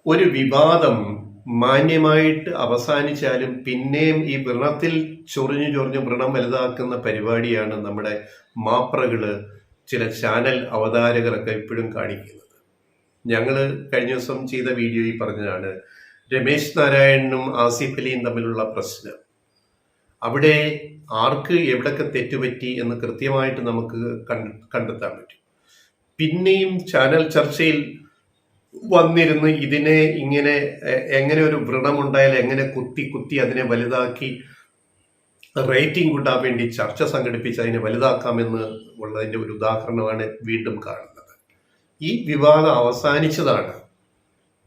ഒരു വിവാദം മാന്യമായിട്ട് അവസാനിച്ചാലും പിന്നെയും ഈ വ്രണത്തിൽ ചൊറിഞ്ഞു ചൊറിഞ്ഞ് വ്രണം വലുതാക്കുന്ന പരിപാടിയാണ് നമ്മുടെ മാപ്രകള്, ചില ചാനൽ അവതാരകരൊക്കെ ഇപ്പോഴും കാണിക്കുന്നത്. ഞങ്ങൾ കഴിഞ്ഞ ദിവസം ചെയ്ത വീഡിയോയിൽ പറഞ്ഞതാണ് രമേശ് നാരായണനും ആസിഫ് അലിയും തമ്മിലുള്ള പ്രശ്നം. അവിടെ ആർക്ക് എവിടൊക്കെ തെറ്റുപറ്റി എന്ന് കൃത്യമായിട്ട് നമുക്ക് കണ്ടെത്താൻ പറ്റും. പിന്നെയും ചാനൽ ചർച്ചയിൽ വന്നിരുന്ന് ഇതിനെ ഇങ്ങനെ എങ്ങനെ ഒരു വ്രണമുണ്ടായാൽ എങ്ങനെ കുത്തി കുത്തി അതിനെ വലുതാക്കി റേറ്റിംഗ് കൂട്ടാൻ വേണ്ടി ചർച്ച സംഘടിപ്പിച്ച് അതിനെ വലുതാക്കാമെന്ന് ഉള്ളതിൻ്റെ ഒരു ഉദാഹരണമാണ് വീണ്ടും കാണുന്നത്. ഈ വിവാദം അവസാനിച്ചതാണ്.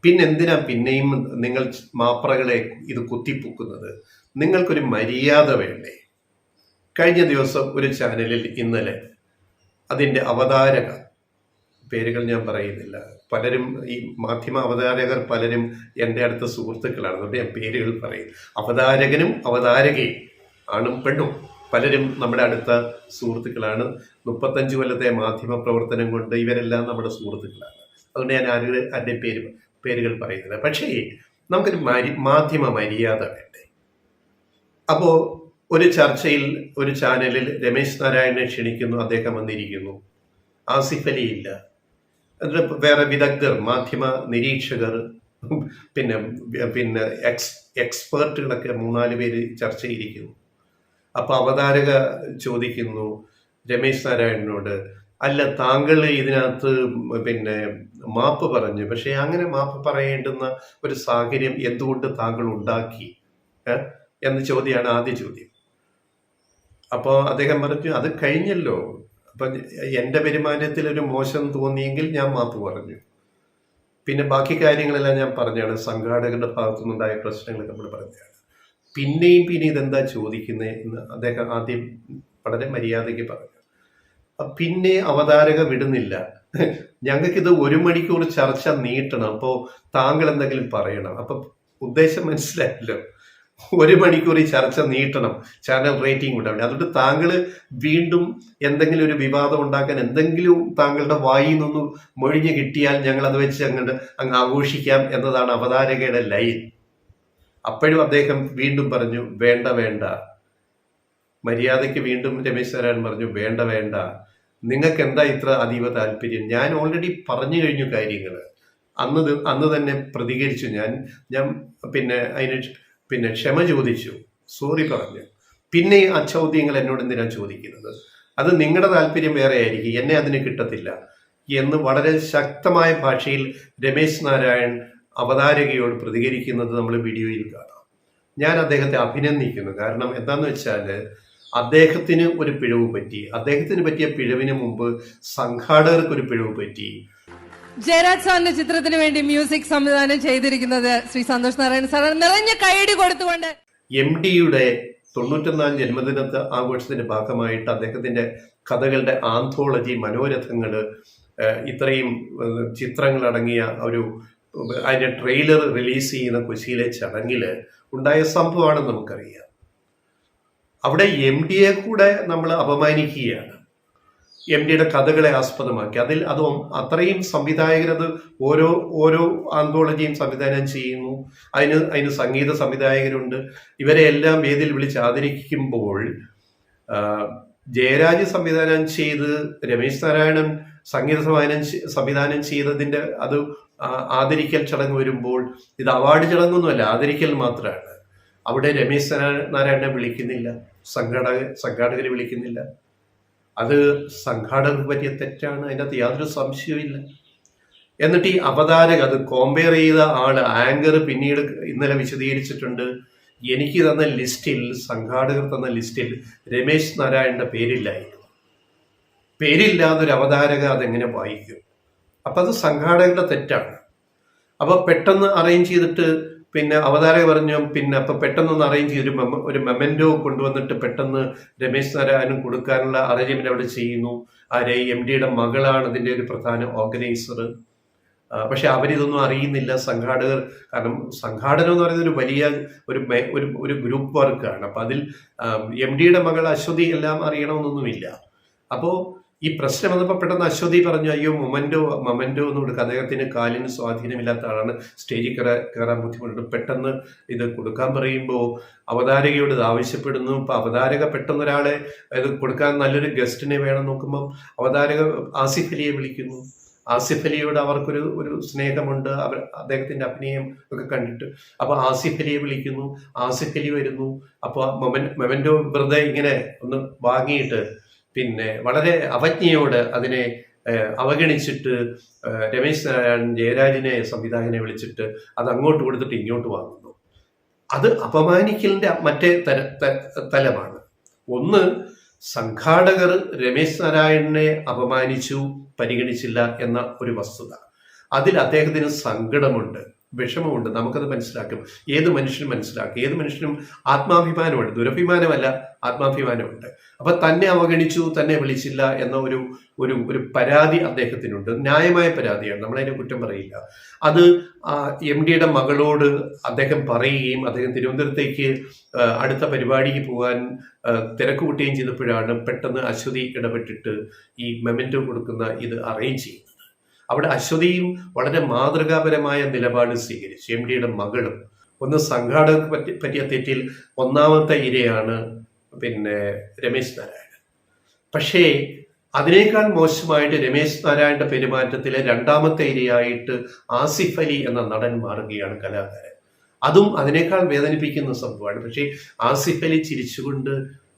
പിന്നെന്തിനാ പിന്നെയും നിങ്ങൾ മാപ്രകളെ ഇത് കുത്തിപ്പൊക്കുന്നത്? നിങ്ങൾക്കൊരു മര്യാദ വേണ്ടേ? കഴിഞ്ഞ ദിവസം ഒരു ചാനലിൽ ഇന്നലെ അതിൻ്റെ അവതാരക, പേരുകൾ ഞാൻ പറയുന്നില്ല, പലരും ഈ മാധ്യമ അവതാരകർ പലരും എൻ്റെ അടുത്ത സുഹൃത്തുക്കളാണ്, അതുകൊണ്ട് ഞാൻ പേരുകൾ പറയും. അവതാരകനും അവതാരകയും ആണും പെണ്ണും പലരും നമ്മുടെ അടുത്ത സുഹൃത്തുക്കളാണ്. 35 കൊല്ലത്തെ മാധ്യമ പ്രവർത്തനം കൊണ്ട് ഇവരെല്ലാം നമ്മുടെ സുഹൃത്തുക്കളാണ്. അതുകൊണ്ട് ഞാൻ ആരുടെ പേരുകൾ പറയുന്നില്ല. പക്ഷേ നമുക്കൊരു മാധ്യമ മര്യാദ വേണ്ടേ? അപ്പോൾ ഒരു ചർച്ചയിൽ ഒരു ചാനലിൽ രമേശ് നാരായണനെ ക്ഷണിക്കുന്നു, അദ്ദേഹം വന്നിരിക്കുന്നു. ആസിഫ് അലി ഇല്ല. എന്നിട്ട് വേറെ വിദഗ്ധർ, മാധ്യമ നിരീക്ഷകർ, പിന്നെ പിന്നെ എക്സ്പേർട്ടുകളൊക്കെ 3-4 പേര് ചർച്ചയിരിക്കുന്നു. അപ്പോൾ അവതാരക ചോദിക്കുന്നു രമേശ് നാരായണനോട്, അല്ല താങ്കൾ ഇതിനകത്ത് പിന്നെ മാപ്പ് പറഞ്ഞു, പക്ഷേ അങ്ങനെ മാപ്പ് പറയേണ്ടുന്ന ഒരു സാഹചര്യം എന്തുകൊണ്ട് താങ്കൾ ഉണ്ടാക്കി എന്ന ചോദ്യമാണ് ആദ്യ ചോദ്യം. അപ്പോൾ അദ്ദേഹം പറഞ്ഞു അത് കഴിഞ്ഞല്ലോ, അപ്പം എൻ്റെ പെരുമാറ്റത്തിൽ ഒരു മോശം തോന്നിയെങ്കിൽ ഞാൻ മാപ്പ് പറഞ്ഞു, പിന്നെ ബാക്കി കാര്യങ്ങളെല്ലാം ഞാൻ പറഞ്ഞാണ്, സംഘാടകരുടെ ഭാഗത്തുനിന്നുണ്ടായ പ്രശ്നങ്ങൾ നമ്മൾ പറഞ്ഞാണ്. പിന്നെയും ഇതെന്താ ചോദിക്കുന്നത് എന്ന് അദ്ദേഹം ആദ്യം വളരെ മര്യാദയ്ക്ക് പറഞ്ഞു. പിന്നെ അവതാരക വിടുന്നില്ല, ഞങ്ങൾക്കിത് 1 മണിക്കൂർ ചർച്ച നീട്ടണം, അപ്പോൾ താങ്കൾ എന്തെങ്കിലും പറയണം. അപ്പം ഉദ്ദേശം മനസ്സിലായല്ലോ, 1 മണിക്കൂർ ഈ ചർച്ച നീട്ടണം, ചാനൽ റേറ്റിംഗ് ഉണ്ടാവില്ല. അതുകൊണ്ട് താങ്കൾ വീണ്ടും എന്തെങ്കിലും ഒരു വിവാദം ഉണ്ടാക്കാൻ എന്തെങ്കിലും താങ്കളുടെ വായിൽ നിന്നും മൊഴിഞ്ഞ് കിട്ടിയാൽ ഞങ്ങൾ അത് വെച്ച് അങ്ങ് ആഘോഷിക്കാം എന്നതാണ് അവതാരകയുടെ ലൈൻ. അപ്പോഴും അദ്ദേഹം വീണ്ടും പറഞ്ഞു വേണ്ട വേണ്ട, മര്യാദയ്ക്ക് വീണ്ടും രമേശ് നാരായണൻ പറഞ്ഞു വേണ്ട വേണ്ട, നിങ്ങൾക്ക് എന്താ ഇത്ര അതീവ താല്പര്യം? ഞാൻ ഓൾറെഡി പറഞ്ഞു കഴിഞ്ഞു കാര്യങ്ങൾ. അന്ന് തന്നെ പ്രതികരിച്ചു. ഞാൻ പിന്നെ ക്ഷമ ചോദിച്ചു, സോറി പറഞ്ഞു. പിന്നെ ആ ചോദ്യങ്ങൾ എന്നോട് എന്തിനാ ചോദിക്കുന്നത്? അത് നിങ്ങളുടെ താല്പര്യം വേറെ ആയിരിക്കും, എന്നെ അതിന് കിട്ടത്തില്ല എന്ന് വളരെ ശക്തമായ ഭാഷയിൽ രമേശ് നാരായൺ അവതാരകയോട് പ്രതികരിക്കുന്നത് നമ്മൾ വീഡിയോയിൽ കാണാം. ഞാൻ അദ്ദേഹത്തെ അഭിനന്ദിക്കുന്നു. കാരണം എന്താന്ന് വെച്ചാൽ അദ്ദേഹത്തിന് ഒരു പിഴവ് പറ്റി. അദ്ദേഹത്തിന് പറ്റിയ പിഴവിന് മുമ്പ് സംഘാടകർക്ക് ഒരു പിഴവ് പറ്റി. ജയരാജ് സാറിന്റെ ചിത്രത്തിന് വേണ്ടി മ്യൂസിക് സംവിധാനം ചെയ്തിരിക്കുന്നത് ശ്രീ സന്തോഷ് നാരായണൻ സാർ, നിറഞ്ഞ കൈയടി കൊടുത്തുകൊണ്ട് MD യുടെ 94 ജന്മദിനത്തെ ആഘോഷത്തിന്റെ ഭാഗമായിട്ട് അദ്ദേഹത്തിന്റെ കഥകളുടെ ആന്തോളജി, മനോരഥങ്ങൾ, ഇത്രയും ചിത്രങ്ങൾ അടങ്ങിയ അതിന്റെ ട്രെയിലർ റിലീസ് ചെയ്യുന്ന കൊച്ചിയിലെ ചടങ്ങിൽ ഉണ്ടായ സംഭവമാണെന്ന് നമുക്കറിയാം. അവിടെ MD കൂടെ നമ്മൾ അപമാനിക്കുകയാണ്. MD കഥകളെ ആസ്പദമാക്കി അതും അത്രയും സംവിധായകരത് ഓരോ ആന്തോളജിയും സംവിധാനം ചെയ്യുന്നു. അതിന് സംഗീത സംവിധായകരുണ്ട്. ഇവരെ എല്ലാം വേദിയിൽ വിളിച്ച് ആദരിക്കുമ്പോൾ ജയരാജ് സംവിധാനം ചെയ്ത് രമേശ് നാരായണൻ സംഗീത സംവിധാനം ചെയ്തതിൻ്റെ അത് ആദരിക്കൽ ചടങ്ങ് വരുമ്പോൾ ഇത് അവാർഡ് ചടങ്ങൊന്നുമല്ല, ആദരിക്കൽ മാത്രമാണ്. അവിടെ രമേശ് നാരായണനെ വിളിക്കുന്നില്ല, സംഘാടകരെ വിളിക്കുന്നില്ല. അത് സംഘാടകർക്ക് പറ്റിയ തെറ്റാണ്, അതിനകത്ത് യാതൊരു സംശയവും. എന്നിട്ട് ഈ അവതാരക, അത് കോമ്പയർ ചെയ്ത ആങ്കർ പിന്നീട് ഇന്നലെ വിശദീകരിച്ചിട്ടുണ്ട്, എനിക്ക് തന്ന ലിസ്റ്റിൽ, സംഘാടകർ തന്ന ലിസ്റ്റിൽ രമേശ് നാരായണന്റെ പേരില്ലായിരുന്നു. പേരില്ലാതൊരു അവതാരക അതെങ്ങനെ വായിക്കും? അപ്പം അത് സംഘാടകരുടെ തെറ്റാണ്. അപ്പോൾ പെട്ടെന്ന് അറേഞ്ച് ചെയ്തിട്ട് പിന്നെ അവതാരക പറഞ്ഞു, പിന്നെ അപ്പം പെട്ടെന്നൊന്ന് അറേഞ്ച് ചെയ്ത് ഒരു മെമൻറ്റോ കൊണ്ടുവന്നിട്ട് പെട്ടെന്ന് രമേശ് നാരായണൻ കൊടുക്കാനുള്ള അറേഞ്ച്മെന്റ് അവിടെ ചെയ്യുന്നു. MD മകളാണ് അതിൻ്റെ ഒരു പ്രധാന ഓർഗനൈസർ. പക്ഷെ അവരിതൊന്നും അറിയുന്നില്ല സംഘാടകർ. കാരണം സംഘാടനം എന്ന് പറയുന്നത് ഒരു വലിയ ഒരു ഗ്രൂപ്പ് വർക്കാണ്. അപ്പം അതിൽ MD മകൾ അശ്വതി എല്ലാം അറിയണമെന്നൊന്നുമില്ല. അപ്പോൾ ഈ പ്രശ്നം വന്നപ്പോൾ പെട്ടെന്ന് അശ്വതി പറഞ്ഞു, അയ്യോ മൊമൻറ്റോ എന്ന് കൊടുക്കുക, അദ്ദേഹത്തിന് കാലിന് സ്വാധീനമില്ലാത്ത ആളാണ്, സ്റ്റേജിൽ കയറാൻ ബുദ്ധിമുട്ടുണ്ട്, പെട്ടെന്ന് ഇത് കൊടുക്കാൻ പറയുമ്പോൾ അവതാരകയോട് ഇത് ആവശ്യപ്പെടുന്നു. ഇപ്പം അവതാരക പെട്ടെന്ന് ഒരാളെ ഇത് കൊടുക്കാൻ നല്ലൊരു ഗസ്റ്റിനെ വേണം നോക്കുമ്പം അവതാരക ആസിഫ് അലിയെ വിളിക്കുന്നു. ആസിഫ് അലിയോട് അവർക്കൊരു സ്നേഹമുണ്ട്, അദ്ദേഹത്തിന്റെ അഭിനയം ഒക്കെ കണ്ടിട്ട്. അപ്പൊ ആസിഫ് അലിയെ വിളിക്കുന്നു, ആസിഫ് അലി വരുന്നു. അപ്പൊ മൊമൻറ്റോ വെറുതെ ഇങ്ങനെ ഒന്ന് വാങ്ങിയിട്ട് പിന്നെ വളരെ അവജ്ഞയോട് അതിനെ അവഗണിച്ചിട്ട് രമേശ് നാരായണൻ ജയരാജിനെ സംവിധായകനെ വിളിച്ചിട്ട് അത് അങ്ങോട്ട് കൊടുത്തിട്ട് ഇങ്ങോട്ട് വാങ്ങുന്നു. അത് അപമാനിക്കലിന്റെ മറ്റേ തലമാണ്. ഒന്ന്, സംഘാടകർ രമേശ് നാരായണനെ അപമാനിച്ചു, പരിഗണിച്ചില്ല എന്ന ഒരു വസ്തുത. അതിൽ അദ്ദേഹത്തിന് സങ്കടമുണ്ട്, വിഷമമുണ്ട്. നമുക്കത് മനസ്സിലാക്കും, ഏത് മനുഷ്യനും മനസ്സിലാക്കും. ഏത് മനുഷ്യനും ആത്മാഭിമാനമുണ്ട്, ദുരഭിമാനമല്ല, ആത്മാഭിമാനമുണ്ട്. അപ്പൊ തന്നെ അവഗണിച്ചു, തന്നെ വിളിച്ചില്ല എന്ന ഒരു പരാതി അദ്ദേഹത്തിനുണ്ട്. ന്യായമായ പരാതിയാണ്, നമ്മളതിനെ കുറ്റം പറയില്ല. അത് MDയുടെ മകളോട് അദ്ദേഹം പറയുകയും അദ്ദേഹം തിരുവനന്തപുരത്തേക്ക് അടുത്ത പരിപാടിക്ക് പോകാൻ തിരക്ക് കൂട്ടുകയും ചെയ്തപ്പോഴാണ് പെട്ടെന്ന് അശ്വതി ഇടപെട്ടിട്ട് ഈ മെമൻറ്റോ കൊടുക്കുന്ന ഇത് അറേഞ്ച് ചെയ്യുന്നത്. അവിടെ അശ്വതിയും വളരെ മാതൃകാപരമായ നിലപാട് സ്വീകരിച്ചു, MDയുടെ മകളും. ഒന്ന്, സംഘാടകർക്ക് പറ്റിയ തെറ്റിൽ ഒന്നാമത്തെ ഇരയാണ് പിന്നെ രമേശ് നാരായണൻ. പക്ഷേ അതിനേക്കാൾ മോശമായിട്ട് രമേശ് നാരായണന്റെ പെരുമാറ്റത്തിലെ രണ്ടാമത്തെ ഇരയായിട്ട് ആസിഫ് അലി എന്ന നടൻ മാറുകയാണ്, കലാകാരൻ. അതും അതിനേക്കാൾ വേദനിപ്പിക്കുന്ന സംഭവമാണ്. പക്ഷേ ആസിഫ് അലി ചിരിച്ചുകൊണ്ട്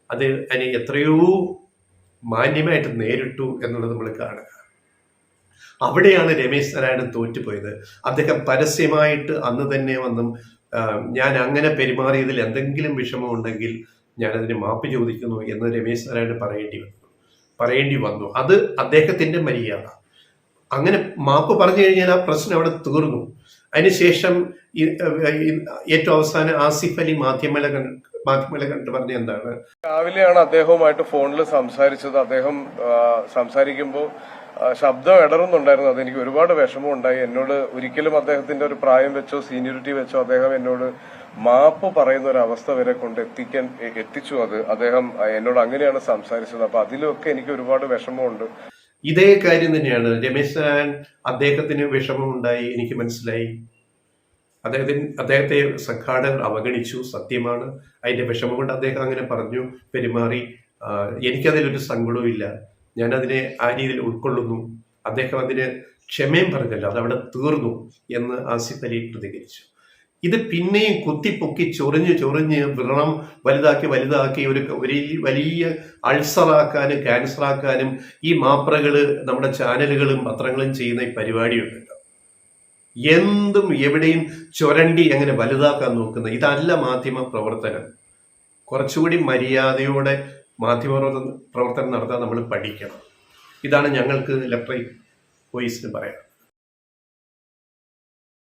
അതിനെ എത്രയോ മാന്യമായിട്ട് നേരിട്ടു എന്നുള്ളത് നമ്മൾ കാണുക. അവിടെയാണ് രമേശ് നാരായണൻ തോറ്റുപോയത്. അദ്ദേഹം പരസ്യമായിട്ട് അന്ന് തന്നെ വന്നും ഞാൻ അങ്ങനെ പെരുമാറിയതിൽ എന്തെങ്കിലും വിഷമം ഉണ്ടെങ്കിൽ ഞാനതിന് മാപ്പ് ചോദിക്കുന്നു എന്ന് രമേശ് നാരായണൻ പറയേണ്ടി വന്നു. അത് അദ്ദേഹത്തിന്റെ മര്യാദ. അങ്ങനെ മാപ്പ് പറഞ്ഞു കഴിഞ്ഞാൽ ആ പ്രശ്നം അവിടെ തീർന്നു. അതിനുശേഷം ഏറ്റവും അവസാനം ആസിഫ് അലി മാധ്യമങ്ങളെ കണ്ടിട്ട് പറഞ്ഞ എന്താണ്, രാവിലെയാണ് അദ്ദേഹവുമായിട്ട് ഫോണിൽ സംസാരിച്ചത്. അദ്ദേഹം സംസാരിക്കുമ്പോൾ ശബ്ദം ഇടറുന്നുണ്ടായിരുന്നു. അതെനിക്ക് ഒരുപാട് വിഷമം ഉണ്ടായി. എന്നോട് ഒരിക്കലും അദ്ദേഹത്തിന്റെ ഒരു പ്രായം വെച്ചോ സീനിയോറിറ്റി വെച്ചോ അദ്ദേഹം എന്നോട് മാപ്പ് പറയുന്ന ഒരു അവസ്ഥ വരെ കൊണ്ട് എത്തിച്ചു. അദ്ദേഹം എന്നോട് അങ്ങനെയാണ് സംസാരിച്ചത്. അപ്പൊ അതിലൊക്കെ എനിക്ക് ഒരുപാട് വിഷമമുണ്ട്. ഇതേ കാര്യം തന്നെയാണ് രമേശ് നാരായണൻ, അദ്ദേഹത്തിന് വിഷമമുണ്ടായി, എനിക്ക് മനസ്സിലായി. അദ്ദേഹത്തെ സംഘാടകർ അവഗണിച്ചു, സത്യമാണ്. അതിന്റെ വിഷമം കൊണ്ട് അദ്ദേഹം അങ്ങനെ പറഞ്ഞു, പെരുമാറി. എനിക്കതിലൊരു സങ്കടവും ഇല്ല, ഞാനതിനെ ആ രീതിയിൽ ഉൾക്കൊള്ളുന്നു. അദ്ദേഹം അതിന് ക്ഷമയും പറഞ്ഞല്ലോ, അതവിടെ തീർന്നു എന്ന് ആസിഫ് അലി പ്രതികരിച്ചു. ഇത് പിന്നെയും കുത്തിപ്പൊക്കി ചൊറിഞ്ഞ് വ്രണം വലുതാക്കി ഒരു വലിയ അൾസറാക്കാനും ക്യാൻസറാക്കാനും ഈ മാപ്രകള് നമ്മുടെ ചാനലുകളും പത്രങ്ങളും ചെയ്യുന്ന ഈ പരിപാടിയുണ്ടല്ലോ. എന്തും എവിടെയും ചൊരണ്ടി അങ്ങനെ വലുതാക്കാൻ നോക്കുന്ന ഇതല്ല മാധ്യമ പ്രവർത്തനം. കുറച്ചുകൂടി മര്യാദയോടെ മാധ്യമ പ്രവർത്തനം നടത്താൻ നമ്മൾ പഠിക്കണം. ഇതാണ് ഞങ്ങൾക്ക് ലെഫ്റ്റ് റൈറ്റ് വോയിസിന് പറയാം.